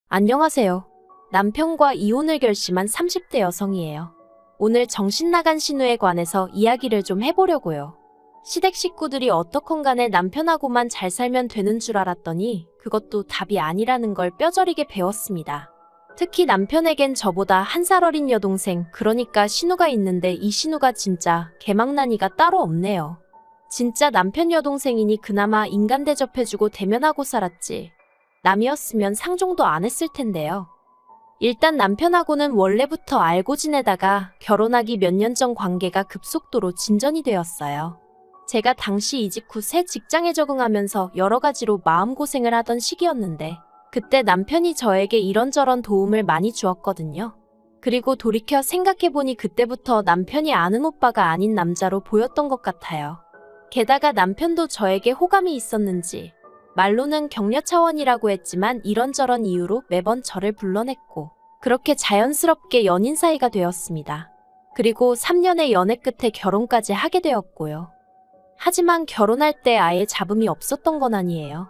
안녕하세요. 남편과 이혼을 결심한 30대 여성이에요. 오늘 정신나간 신우에 관해서 이야기를 좀 해보려고요. 시댁 식구들이 어떻건 간에 남편하고만 잘 살면 되는 줄 알았더니 그것도 답이 아니라는 걸 뼈저리게 배웠습니다. 특히 남편에겐 저보다 한 살 어린 여동생, 그러니까 신우가 있는데 이 신우가 진짜 개망나니가 따로 없네요. 진짜 남편 여동생이니 그나마 인간 대접해주고 대면하고 살았지. 남이었으면 상종도 안 했을 텐데요. 일단 남편하고는 원래부터 알고 지내다가 결혼하기 몇 년 전 관계가 급속도로 진전이 되었어요. 제가 당시 이직 후 새 직장에 적응하면서 여러 가지로 마음고생을 하던 시기였는데 그때 남편이 저에게 이런저런 도움을 많이 주었거든요. 그리고 돌이켜 생각해보니 그때부터 남편이 아는 오빠가 아닌 남자로 보였던 것 같아요. 게다가 남편도 저에게 호감이 있었는지 말로는 격려 차원이라고 했지만 이런저런 이유로 매번 저를 불러냈고 그렇게 자연스럽게 연인 사이가 되었습니다. 그리고 3년의 연애 끝에 결혼까지 하게 되었고요. 하지만 결혼할 때 아예 잡음이 없었던 건 아니에요.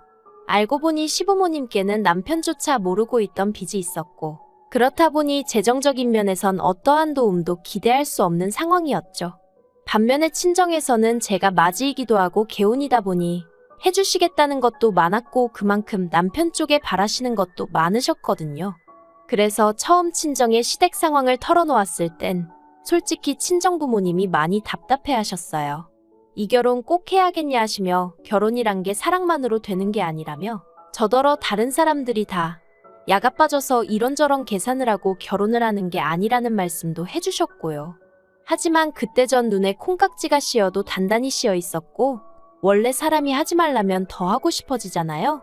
알고 보니 시부모님께는 남편조차 모르고 있던 빚이 있었고 그렇다 보니 재정적인 면에선 어떠한 도움도 기대할 수 없는 상황이었죠. 반면에 친정에서는 제가 맞이이기도 하고 개혼이다 보니 해주시겠다는 것도 많았고 그만큼 남편 쪽에 바라시는 것도 많으셨거든요. 그래서 처음 친정의 시댁 상황을 털어놓았을 땐 솔직히 친정부모님이 많이 답답해하셨어요. 이 결혼 꼭 해야겠냐 하시며 결혼이란 게 사랑만으로 되는 게 아니라며 저더러 다른 사람들이 다 야가 빠져서 이런저런 계산을 하고 결혼을 하는 게 아니라는 말씀도 해주셨고요. 하지만 그때 전 눈에 콩깍지가 씌어도 단단히 씌어 있었고 원래 사람이 하지 말라면 더 하고 싶어지잖아요.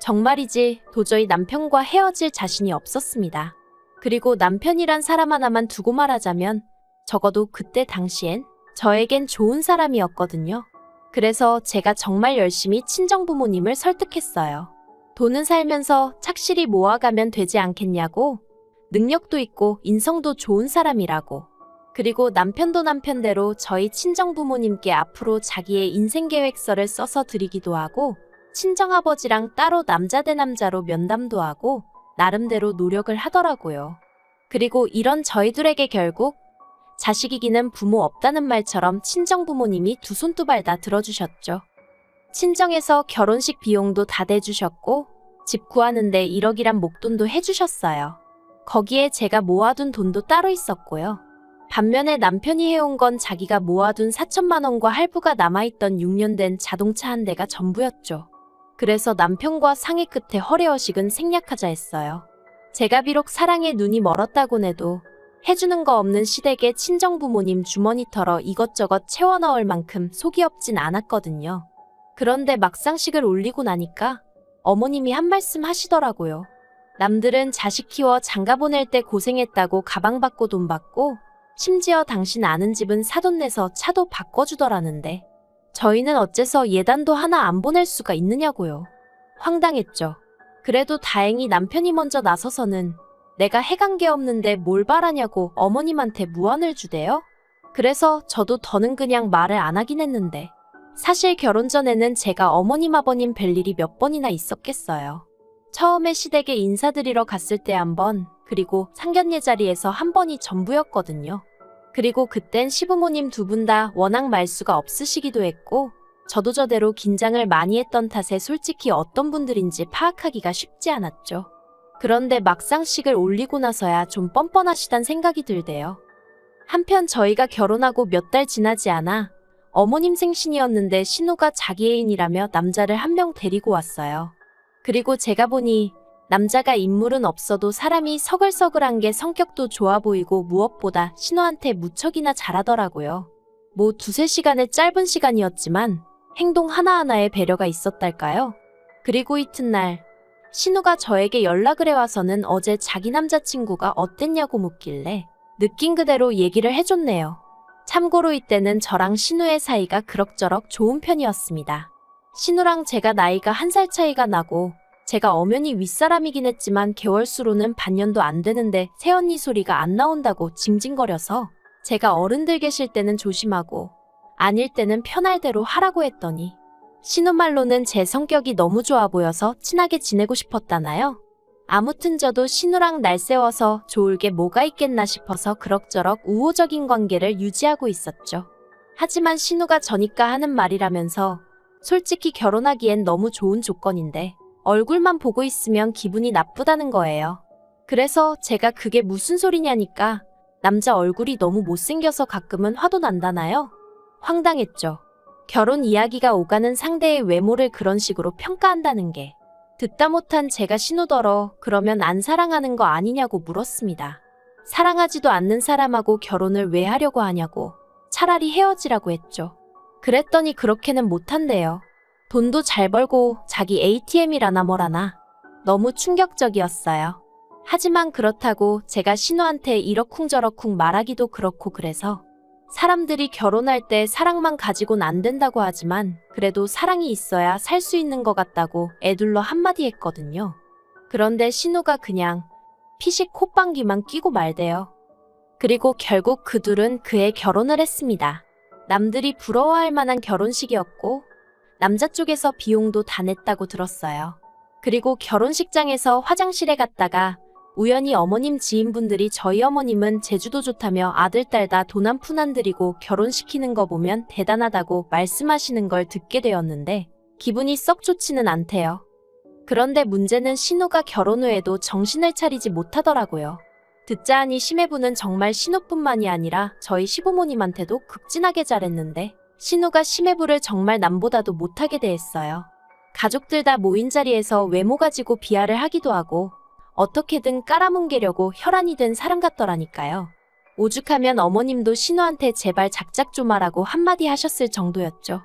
정말이지 도저히 남편과 헤어질 자신이 없었습니다. 그리고 남편이란 사람 하나만 두고 말하자면 적어도 그때 당시엔 저에겐 좋은 사람이었거든요. 그래서 제가 정말 열심히 친정부모님을 설득했어요. 돈은 살면서 착실히 모아가면 되지 않겠냐고, 능력도 있고 인성도 좋은 사람이라고. 그리고 남편도 남편대로 저희 친정부모님께 앞으로 자기의 인생계획서를 써서 드리기도 하고 친정아버지랑 따로 남자 대 남자로 면담도 하고 나름대로 노력을 하더라고요. 그리고 이런 저희들에게 결국 자식이기는 부모 없다는 말처럼 친정부모님이 두 손 두 발 다 들어주셨죠. 친정에서 결혼식 비용도 다 대주셨고 집 구하는데 1억이란 목돈도 해주셨어요. 거기에 제가 모아둔 돈도 따로 있었고요. 반면에 남편이 해온 건 자기가 모아둔 4천만 원과 할부가 남아있던 6년 된 자동차 한 대가 전부였죠. 그래서 남편과 상의 끝에 허례허식은 생략하자 했어요. 제가 비록 사랑에 눈이 멀었다곤 해도 해주는 거 없는 시댁의 친정부모님 주머니 털어 이것저것 채워 넣을 만큼 속이 없진 않았거든요. 그런데 막상식을 올리고 나니까 어머님이 한 말씀 하시더라고요. 남들은 자식 키워 장가 보낼 때 고생했다고 가방 받고 돈 받고 심지어 당신 아는 집은 사돈 내서 차도 바꿔주더라는데 저희는 어째서 예단도 하나 안 보낼 수가 있느냐고요. 황당했죠. 그래도 다행히 남편이 먼저 나서서는 내가 해간 게 없는데 뭘 바라냐고 어머님한테 무안을 주대요. 그래서 저도 더는 그냥 말을 안 하긴 했는데 사실 결혼 전에는 제가 어머님 아버님 뵐 일이 몇 번이나 있었겠어요. 처음에 시댁에 인사드리러 갔을 때 한 번, 그리고 상견례 자리에서 한 번이 전부였거든요. 그리고 그땐 시부모님 두 분 다 워낙 말수가 없으시기도 했고 저도 저대로 긴장을 많이 했던 탓에 솔직히 어떤 분들인지 파악하기가 쉽지 않았죠. 그런데 막상 식을 올리고 나서야 좀 뻔뻔하시단 생각이 들대요. 한편 저희가 결혼하고 몇 달 지나지 않아 어머님 생신이었는데 신우가 자기 애인이라며 남자를 한 명 데리고 왔어요. 그리고 제가 보니 남자가 인물은 없어도 사람이 서글서글한 게 성격도 좋아 보이고 무엇보다 신우한테 무척이나 잘하더라고요. 뭐 2-3시간의 짧은 시간이었지만 행동 하나하나에 배려가 있었달까요? 그리고 이튿날 신우가 저에게 연락을 해와서는 어제 자기 남자친구가 어땠냐고 묻길래 느낀 그대로 얘기를 해줬네요. 참고로 이때는 저랑 신우의 사이가 그럭저럭 좋은 편이었습니다. 신우랑 제가 나이가 1살 차이가 나고 제가 엄연히 윗사람이긴 했지만 개월수로는 반년도 안 되는데 새언니 소리가 안 나온다고 징징거려서 제가 어른들 계실 때는 조심하고 아닐 때는 편할 대로 하라고 했더니 신우 말로는 제 성격이 너무 좋아 보여서 친하게 지내고 싶었다나요? 아무튼 저도 신우랑 날 세워서 좋을 게 뭐가 있겠나 싶어서 그럭저럭 우호적인 관계를 유지하고 있었죠. 하지만 신우가 저니까 하는 말이라면서 솔직히 결혼하기엔 너무 좋은 조건인데 얼굴만 보고 있으면 기분이 나쁘다는 거예요. 그래서 제가 그게 무슨 소리냐니까 남자 얼굴이 너무 못생겨서 가끔은 화도 난다나요? 황당했죠. 결혼 이야기가 오가는 상대의 외모를 그런 식으로 평가한다는 게. 듣다 못한 제가 신우더러 그러면 안 사랑하는 거 아니냐고 물었습니다. 사랑하지도 않는 사람하고 결혼을 왜 하려고 하냐고. 차라리 헤어지라고 했죠. 그랬더니 그렇게는 못한대요. 돈도 잘 벌고 자기 ATM이라나 뭐라나. 너무 충격적이었어요. 하지만 그렇다고 제가 신우한테 이러쿵저러쿵 말하기도 그렇고 그래서 사람들이 결혼할 때 사랑만 가지고는 안 된다고 하지만 그래도 사랑이 있어야 살 수 있는 것 같다고 애둘러 한마디 했거든요. 그런데 신우가 그냥 피식 콧방귀만 끼고 말대요. 그리고 결국 그 둘은 그해 결혼을 했습니다. 남들이 부러워할 만한 결혼식이었고 남자 쪽에서 비용도 다 냈다고 들었어요. 그리고 결혼식장에서 화장실에 갔다가 우연히 어머님 지인분들이 저희 어머님은 제주도 좋다며 아들 딸 다 돈 한 푼 안 들이고 결혼시키는 거 보면 대단하다고 말씀하시는 걸 듣게 되었는데 기분이 썩 좋지는 않대요. 그런데 문제는 신우가 결혼 후에도 정신을 차리지 못하더라고요. 듣자 하니 시매부는 정말 신우뿐만이 아니라 저희 시부모님한테도 극진하게 잘했는데 신우가 시매부를 정말 남보다도 못하게 대했어요. 가족들 다 모인 자리에서 외모 가지고 비하를 하기도 하고 어떻게든 깔아뭉개려고 혈안이 된 사람 같더라니까요. 오죽하면 어머님도 신우한테 제발 작작 좀 하라고 한마디 하셨을 정도였죠.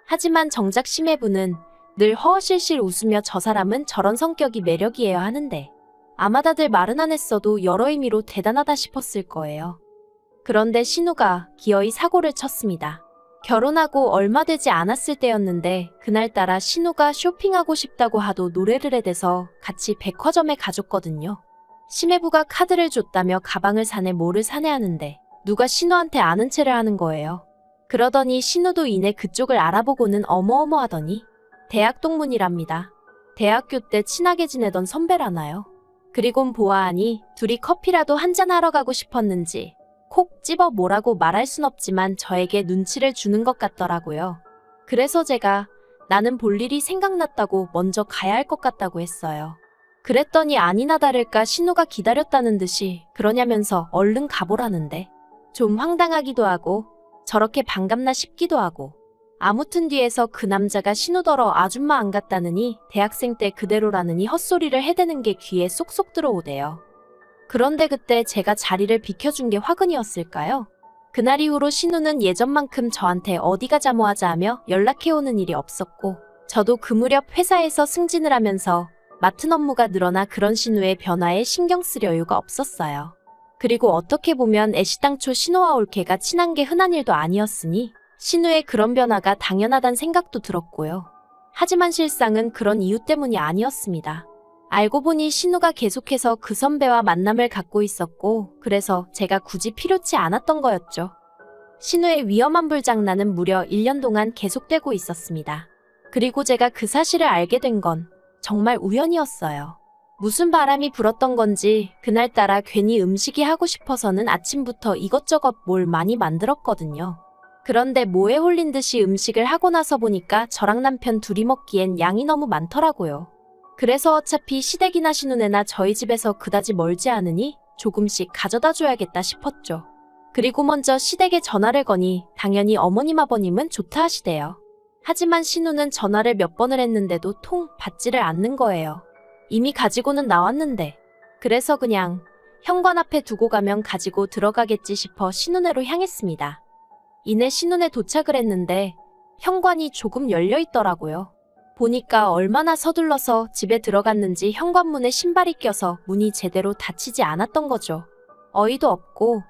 하지만 정작 시매부는 늘 허허실실 웃으며 저 사람은 저런 성격이 매력이에요 하는데 아마 다들 말은 안 했어도 여러 의미로 대단하다 싶었을 거예요. 그런데 신우가 기어이 사고를 쳤습니다. 결혼하고 얼마 되지 않았을 때였는데 그날따라 신우가 쇼핑하고 싶다고 하도 노래를 해대서 같이 백화점에 가줬거든요. 시매부가 카드를 줬다며 가방을 사네 뭐를 사네 하는데 누가 신우한테 아는 체를 하는 거예요. 그러더니 신우도 이내 그쪽을 알아보고는 어머어머 하더니 대학 동문이랍니다. 대학교 때 친하게 지내던 선배라나요. 그리곤 보아하니 둘이 커피라도 한잔하러 가고 싶었는지 콕 집어 뭐라고 말할 순 없지만 저에게 눈치를 주는 것 같더라고요. 그래서 제가 나는 볼 일이 생각났다고 먼저 가야 할 것 같다고 했어요. 그랬더니 아니나 다를까 신우가 기다렸다는 듯이 그러냐면서 얼른 가보라는데 좀 황당하기도 하고 저렇게 반갑나 싶기도 하고 아무튼 뒤에서 그 남자가 신우더러 아줌마 안 갔다느니 대학생 때 그대로라느니 헛소리를 해대는 게 귀에 쏙쏙 들어오대요. 그런데 그때 제가 자리를 비켜준 게 화근이었을까요? 그날 이후로 신우는 예전만큼 저한테 어디 가자 뭐 하자 하며 연락해오는 일이 없었고 저도 그 무렵 회사에서 승진을 하면서 맡은 업무가 늘어나 그런 신우의 변화에 신경 쓸 여유가 없었어요. 그리고 어떻게 보면 애시당초 신우와 올케가 친한 게 흔한 일도 아니었으니 신우의 그런 변화가 당연하단 생각도 들었고요. 하지만 실상은 그런 이유 때문이 아니었습니다. 알고 보니 신우가 계속해서 그 선배와 만남을 갖고 있었고 그래서 제가 굳이 필요치 않았던 거였죠. 신우의 위험한 불장난은 무려 1년 동안 계속되고 있었습니다. 그리고 제가 그 사실을 알게 된 건 정말 우연이었어요. 무슨 바람이 불었던 건지 그날따라 괜히 음식이 하고 싶어서는 아침부터 이것저것 뭘 많이 만들었거든요. 그런데 뭐에 홀린 듯이 음식을 하고 나서 보니까 저랑 남편 둘이 먹기엔 양이 너무 많더라고요. 그래서 어차피 시댁이나 신우네나 저희 집에서 그다지 멀지 않으니 조금씩 가져다 줘야겠다 싶었죠. 그리고 먼저 시댁에 전화를 거니 당연히 어머님 아버님은 좋다 하시대요. 하지만 신우는 전화를 몇 번을 했는데도 통 받지를 않는 거예요. 이미 가지고는 나왔는데. 그래서 그냥 현관 앞에 두고 가면 가지고 들어가겠지 싶어 신우네로 향했습니다. 이내 신우네 도착을 했는데 현관이 조금 열려 있더라고요. 보니까 얼마나 서둘러서 집에 들어갔는지 현관문에 신발이 껴서 문이 제대로 닫히지 않았던 거죠. 어이도 없고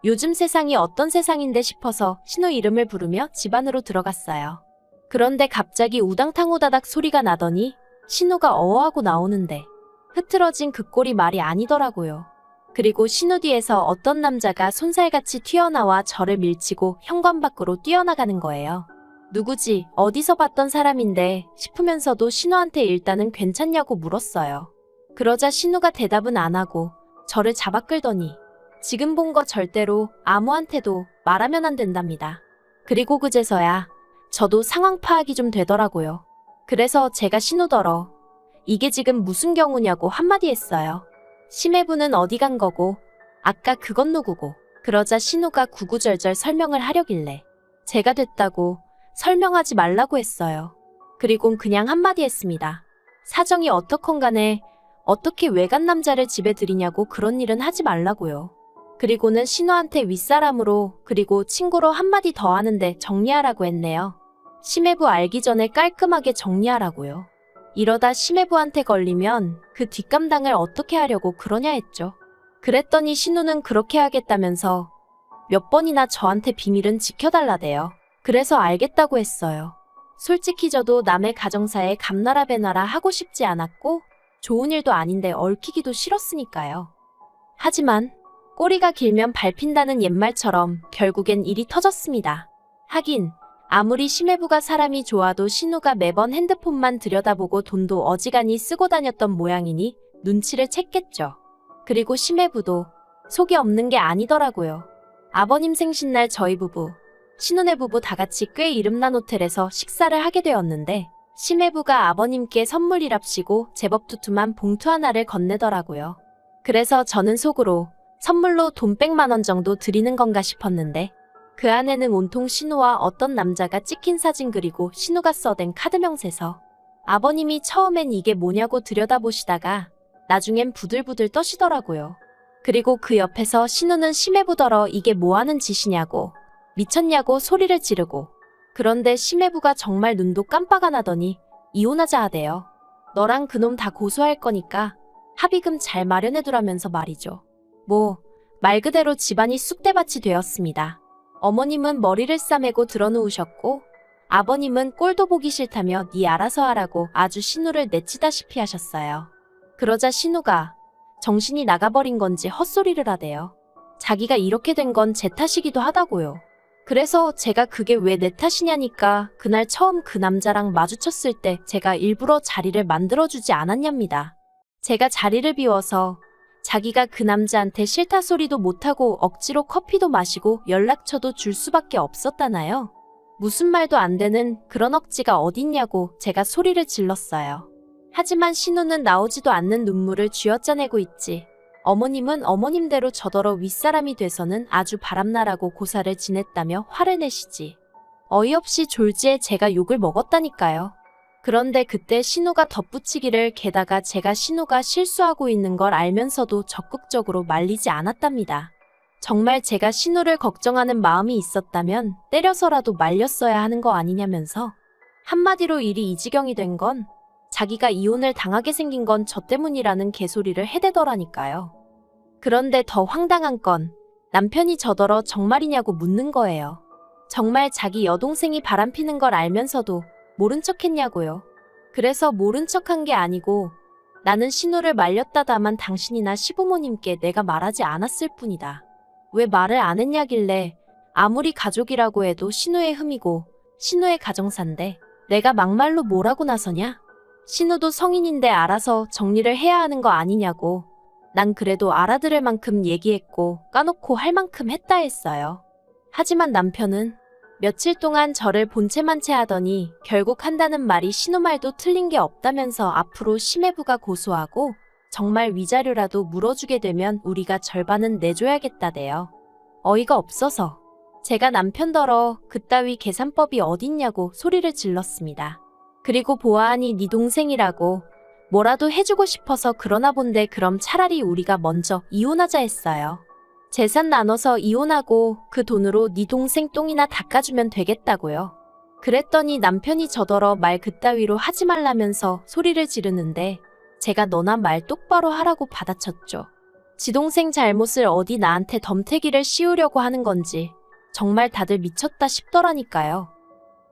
요즘 세상이 어떤 세상인데 싶어서 신우 이름을 부르며 집 안으로 들어갔어요. 그런데 갑자기 우당탕 후다닥 소리가 나더니 신우가 어어하고 나오는데 흐트러진 그 꼴이 말이 아니더라고요. 그리고 신우 뒤에서 어떤 남자가 손살같이 튀어나와 저를 밀치고 현관 밖으로 뛰어나가는 거예요. 누구지? 어디서 봤던 사람인데 싶으면서도 신우한테 일단은 괜찮냐고 물었어요. 그러자 신우가 대답은 안 하고 저를 잡아 끌더니 지금 본 거 절대로 아무한테도 말하면 안 된답니다. 그리고 그제서야 저도 상황 파악이 좀 되더라고요. 그래서 제가 신우더러 이게 지금 무슨 경우냐고 한마디 했어요. 심해부는 어디 간 거고 아까 그건 누구고. 그러자 신우가 구구절절 설명을 하려길래 제가 됐다고 설명하지 말라고 했어요. 그리곤 그냥 한마디 했습니다. 사정이 어떻건 간에 어떻게 외간 남자를 집에 들이냐고 그런 일은 하지 말라고요. 그리고는 신우한테 윗사람으로 그리고 친구로 한마디 더 하는데 정리하라고 했네요. 심해부 알기 전에 깔끔하게 정리하라고요. 이러다 심해부한테 걸리면 그 뒷감당을 어떻게 하려고 그러냐 했죠. 그랬더니 신우는 그렇게 하겠다면서 몇 번이나 저한테 비밀은 지켜달라대요. 그래서 알겠다고 했어요. 솔직히 저도 남의 가정사에 감나라 배나라 하고 싶지 않았고 좋은 일도 아닌데 얽히기도 싫었으니까요. 하지만 꼬리가 길면 밟힌다는 옛말처럼 결국엔 일이 터졌습니다. 하긴 아무리 심해부가 사람이 좋아도 신우가 매번 핸드폰만 들여다보고 돈도 어지간히 쓰고 다녔던 모양이니 눈치를 챘겠죠. 그리고 심해부도 속이 없는 게 아니더라고요. 아버님 생신날 저희 부부, 신우네 부부 다 같이 꽤 이름난 호텔에서 식사를 하게 되었는데 심해부가 아버님께 선물이랍시고 제법 두툼한 봉투 하나를 건네더라고요. 그래서 저는 속으로 선물로 돈 100만 원 정도 드리는 건가 싶었는데 그 안에는 온통 신우와 어떤 남자가 찍힌 사진 그리고 신우가 써댄 카드 명세서. 아버님이 처음엔 이게 뭐냐고 들여다보시다가 나중엔 부들부들 떠시더라고요. 그리고 그 옆에서 신우는 심해부더러 이게 뭐하는 짓이냐고 미쳤냐고 소리를 지르고. 그런데 심해부가 정말 눈도 깜빡 안 하더니 이혼하자 하대요. 너랑 그놈 다 고소할 거니까 합의금 잘 마련해두라면서 말이죠. 말 그대로 집안이 쑥대밭이 되었습니다. 어머님은 머리를 싸매고 드러누우셨고 아버님은 꼴도 보기 싫다며 네 알아서 하라고 아주 신우를 내치다시피 하셨어요. 그러자 신우가 정신이 나가버린 건지 헛소리를 하대요. 자기가 이렇게 된 건 제 탓이기도 하다고요. 그래서 제가 그게 왜 내 탓이냐니까 그날 처음 그 남자랑 마주쳤을 때 제가 일부러 자리를 만들어주지 않았냐입니다. 제가 자리를 비워서 자기가 그 남자한테 싫다 소리도 못하고 억지로 커피도 마시고 연락처도 줄 수밖에 없었다나요? 무슨 말도 안 되는 그런 억지가 어딨냐고 제가 소리를 질렀어요. 하지만 신우는 나오지도 않는 눈물을 쥐어짜내고 있지. 어머님은 어머님대로 저더러 윗사람이 돼서는 아주 바람나라고 고사를 지냈다며 화를 내시지. 어이없이 졸지에 제가 욕을 먹었다니까요. 그런데 그때 신우가 덧붙이기를 게다가 제가 신우가 실수하고 있는 걸 알면서도 적극적으로 말리지 않았답니다. 정말 제가 신우를 걱정하는 마음이 있었다면 때려서라도 말렸어야 하는 거 아니냐면서. 한마디로 일이 이 지경이 된 건 자기가 이혼을 당하게 생긴 건 저 때문이라는 개소리를 해대더라니까요. 그런데 더 황당한 건 남편이 저더러 정말이냐고 묻는 거예요. 정말 자기 여동생이 바람피는 걸 알면서도 모른 척 했냐고요. 그래서 모른 척한 게 아니고 나는 신우를 말렸다 다만 당신이나 시부모님께 내가 말하지 않았을 뿐이다. 왜 말을 안 했냐길래 아무리 가족이라고 해도 신우의 흠이고 신우의 가정사인데 내가 막말로 뭐라고 나서냐? 신우도 성인인데 알아서 정리를 해야 하는 거 아니냐고. 난 그래도 알아들을 만큼 얘기했고 까놓고 할 만큼 했다 했어요. 하지만 남편은 며칠 동안 저를 본체만 채 하더니 결국 한다는 말이 신우 말도 틀린 게 없다면서 앞으로 심해부가 고소하고 정말 위자료라도 물어주게 되면 우리가 절반은 내줘야겠다대요. 어이가 없어서 제가 남편더러 그따위 계산법이 어딨냐고 소리를 질렀습니다. 그리고 보아하니 네 동생이라고 뭐라도 해주고 싶어서 그러나 본데 그럼 차라리 우리가 먼저 이혼하자 했어요. 재산 나눠서 이혼하고 그 돈으로 네 동생 똥이나 닦아주면 되겠다고요. 그랬더니 남편이 저더러 말 그따위로 하지 말라면서 소리를 지르는데 제가 너나 말 똑바로 하라고 받아쳤죠. 지 동생 잘못을 어디 나한테 덤태기를 씌우려고 하는 건지 정말 다들 미쳤다 싶더라니까요.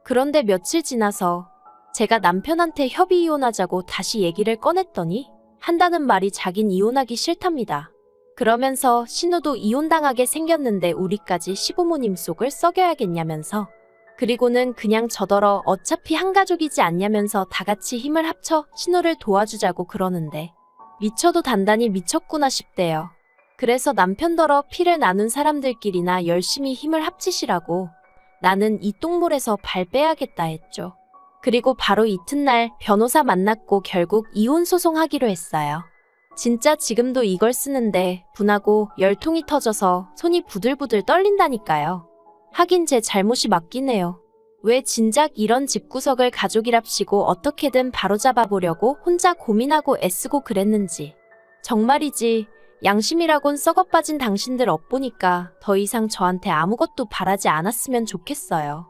그런데 며칠 지나서 제가 남편한테 협의 이혼하자고 다시 얘기를 꺼냈더니 한다는 말이 자긴 이혼하기 싫답니다. 그러면서 신우도 이혼당하게 생겼는데 우리까지 시부모님 속을 썩여야겠냐면서. 그리고는 그냥 저더러 어차피 한 가족이지 않냐면서 다 같이 힘을 합쳐 신우를 도와주자고 그러는데 미쳐도 단단히 미쳤구나 싶대요. 그래서 남편더러 피를 나눈 사람들끼리나 열심히 힘을 합치시라고 나는 이 똥물에서 발 빼야겠다 했죠. 그리고 바로 이튿날 변호사 만났고 결국 이혼 소송하기로 했어요. 진짜 지금도 이걸 쓰는데 분하고 열통이 터져서 손이 부들부들 떨린다니까요. 하긴 제 잘못이 맞긴 해요. 왜 진작 이런 집구석을 가족이랍시고 어떻게든 바로잡아 보려고 혼자 고민하고 애쓰고 그랬는지. 정말이지 양심이라곤 썩어빠진 당신들 엿보니까 더 이상 저한테 아무것도 바라지 않았으면 좋겠어요.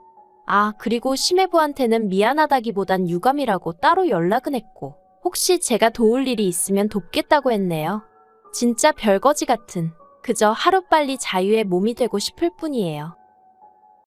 아, 그리고 심해부한테는 미안하다기보단 유감이라고 따로 연락은 했고 혹시 제가 도울 일이 있으면 돕겠다고 했네요. 진짜 별거지 같은, 그저 하루빨리 자유의 몸이 되고 싶을 뿐이에요.